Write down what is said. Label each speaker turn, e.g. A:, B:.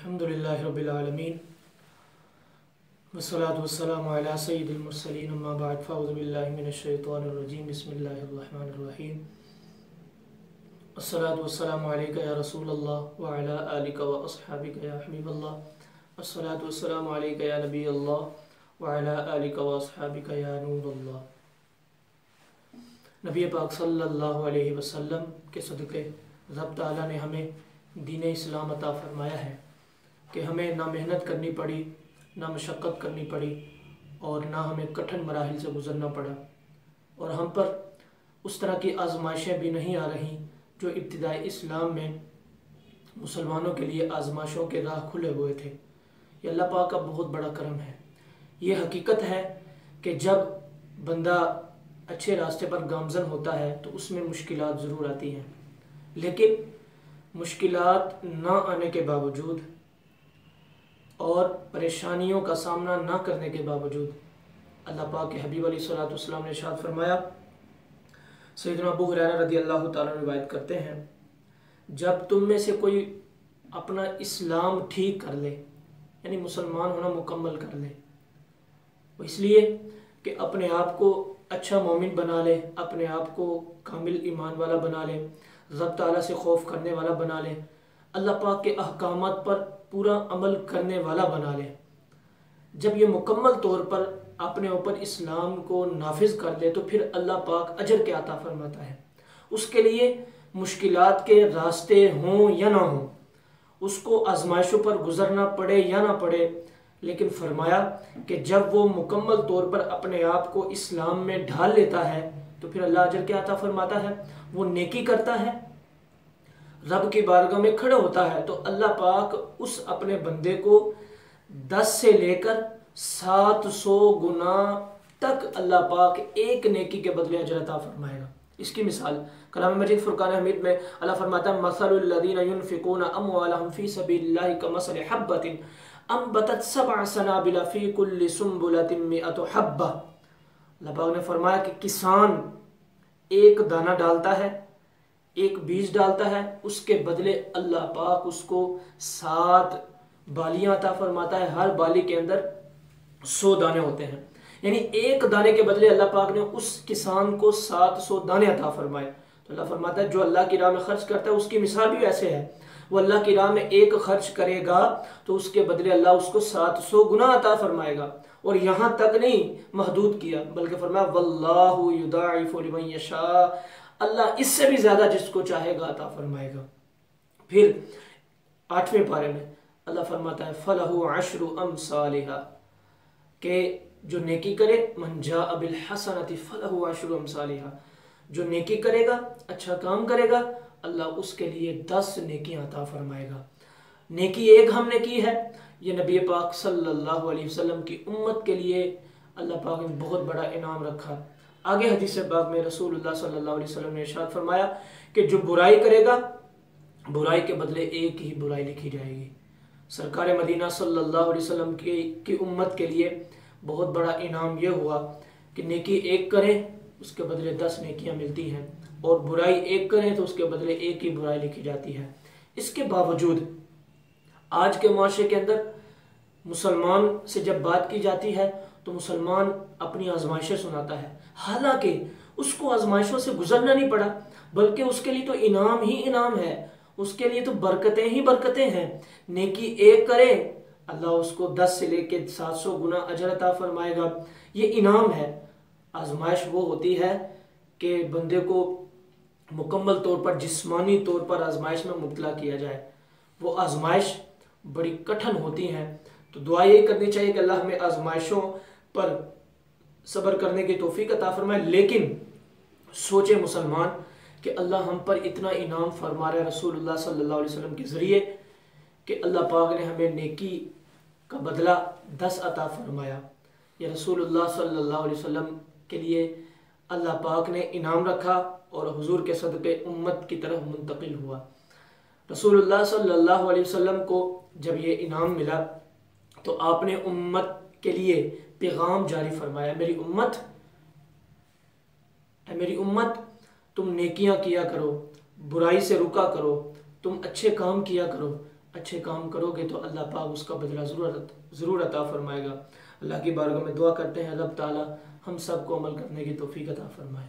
A: अल्हम्दुलिल्लाहि रब्बिल आलमीन वस्सलातु वस्सलामु अला सय्यिदिल मुरसलीन अम्मा बअद फ़अऊज़ु बिल्लाहि मिनश शैतानिर रजीम बिस्मिल्लाहिर रहमानिर रहीम अस्सलातु वस्सलामु अलैका या रसूलल्लाह व अला आलिका व अस्हाबिका या हबीबल्लाह अस्सलातु वस्सलामु अलैका या नबीयल्लाह व अला आलिका व अस्हाबिका या नूरल्लाह। नबी पाक सल्लल्लाहु अलैहि वसल्लम के सदक़े रब ताला ने हमें दीन इस्लाम अता फरमाया है कि हमें ना मेहनत करनी पड़ी, ना मशक्क़त करनी पड़ी और ना हमें कठिन मराहिल से गुज़रना पड़ा, और हम पर उस तरह की आजमाइशें भी नहीं आ रही जो इब्तिदाई इस्लाम में मुसलमानों के लिए आजमाइशों के राह खुले हुए थे। ये अल्लाह पाक का बहुत बड़ा करम है। ये हकीकत है कि जब बंदा अच्छे रास्ते पर गामज़न होता है तो उसमें मुश्किलात ज़रूर आती हैं, लेकिन मुश्किलात ना आने के बावजूद और परेशानियों का सामना ना करने के बावजूद अल्लाह पाक के हबीब अलैहिस्सलातु वस्सलाम ने इरशाद फरमाया, सैयदना अबू हुरैरा रज़ियल्लाहु ताला रिवायत करते हैं, जब तुम में से कोई अपना इस्लाम ठीक कर ले, यानी मुसलमान होना मुकम्मल कर ले, वो इसलिए कि अपने आप को अच्छा मोमिन बना ले, अपने आप को कामिल ईमान वाला बना ले, रब ताला से खौफ करने वाला बना ले, अल्लाह पाक के अहकामात पर पूरा अमल करने वाला बना ले। जब ये मुकम्मल तौर पर अपने ऊपर इस्लाम को नाफिज कर ले तो फिर अल्लाह पाक अजर के अता फरमाता है। उसके लिए मुश्किलात के रास्ते हों या ना हों, उसको आजमाइशों पर गुजरना पड़े या ना पड़े, लेकिन फरमाया कि जब वो मुकम्मल तौर पर अपने आप को इस्लाम में ढाल लेता है तो फिर अल्लाह अजर के अता फरमाता है। वो नेकी करता है, रब की बारगाह में खड़ा होता है तो अल्लाह पाक उस अपने बंदे को 10 से लेकर 700 गुना तक अल्लाह पाक एक नेकी के बदले अजर अता फरमाएगा। इसकी मिसाल कलाम मजीद फुरकान हमीद में अल्लाह फरमाता है, मसलुल लज़ीना युनफ़िक़ूना अम्वालहुम फ़ी सबीलिल्लाहि कमसलि हब्बतिन अंबतत सबअ सनाबिला फ़ी कुल्लि सुंबुलतिन मिअतु हब्बा। अल्लाह पाक ने फरमाया कि किसान एक दाना डालता है, एक बीज डालता है, उसके बदले अल्लाह पाक उसको 7 बालियां अता फरमाता है। हर बाली के अंदर 100 दाने होते हैं, यानी एक दाने के बदले अल्लाह पाक ने उस किसान को 700 दाने अता फरमाए। तो अल्लाह फरमाता है जो अल्लाह की राह में खर्च करता है उसकी मिसाल भी ऐसे है। वो अल्लाह की राह में एक खर्च करेगा तो उसके बदले अल्लाह उसको 700 गुना अता फरमाएगा। और यहाँ तक नहीं महदूद किया, बल्कि फरमाया वल्लाहु युदाइफु लिमन यशा, अल्लाह इससे भी ज्यादा जिसको चाहेगा अता फरमाएगा। फिर 8वें पारे में अल्लाह फरमाता है फलहु अशरु अमसालिहा, के जो नेकी करे मन जाअ बिल हसनति फलहु अशरु अमसालिहा, जो नेकी करेगा, अच्छा काम करेगा, अल्लाह उसके लिए 10 नेकियां अता फरमाएगा। नेकी एक हमने की है, ये नबी पाक सल्लल्लाहु अलैहि वसल्लम की उम्मत के लिए अल्लाह पाक ने बहुत बड़ा इनाम रखा। आगे हदीस पाक में रसूलुल्लाह सल्लल्लाहु अलैहि वसल्लम ने इरशाद फरमाया कि जो बुराई करेगा, बुराई के बदले एक ही बुराई लिखी जाएगी। सरकार मदीना सल्लल्लाहु अलैहि वसल्लम की उम्मत के लिए बहुत बड़ा इनाम यह हुआ कि नेकी एक करें उसके बदले 10 नेकियां मिलती हैं, और बुराई एक करें तो उसके बदले एक ही बुराई लिखी जाती है। इसके बावजूद आज के माशरे के अंदर मुसलमान से जब बात की जाती है तो मुसलमान अपनी आजमाइशें सुनाता है, हालांकि उसको आजमाइशों से गुजरना नहीं पड़ा, बल्कि उसके लिए तो इनाम ही इनाम है, उसके लिए तो बरकतें ही बरकतें हैं। नेकी एक करे अल्लाह उसको 10 से लेकर 700 गुना अजर अता फरमाएगा। ये इनाम है। आजमाइश वो होती है कि बंदे को मुकम्मल तौर पर जिस्मानी तौर पर आजमाइश में मुब्तला किया जाए। वो आजमाइश बड़ी कठिन होती हैं, तो दुआ यही करनी चाहिए कि अल्लाह हमें आजमाइशों पर सब्र करने की तौफीक अता फरमाए। लेकिन सोचे मुसलमान कि अल्लाह हम पर इतना इनाम फरमा रहा है रसूलुल्लाह सल्लल्लाहु अलैहि वसल्लम के ज़रिए कि अल्लाह पाक ने हमें नेकी का बदला 10 अता फरमाया। ये रसूलुल्लाह सल्लल्लाहु अलैहि वसल्लम के लिए अल्लाह पाक ने इनाम रखा और हुजूर के सदक़े उम्मत की तरफ मुंतकिल हुआ। रसूलुल्लाह सल्लल्लाहु अलैहि वसल्लम को जब ये इनाम मिला तो आपने उम्मत के लिए पैगाम जारी फरमाया, मेरी उम्मत तुम नेकियां किया करो, बुराई से रुका करो, तुम अच्छे काम किया करो, अच्छे काम करोगे तो अल्लाह पाक उसका बदला ज़रूर अता फरमाएगा। अल्लाह की बारगाह में दुआ करते हैं रब ताला हम सब को अमल करने की तौफीक अता फरमाए।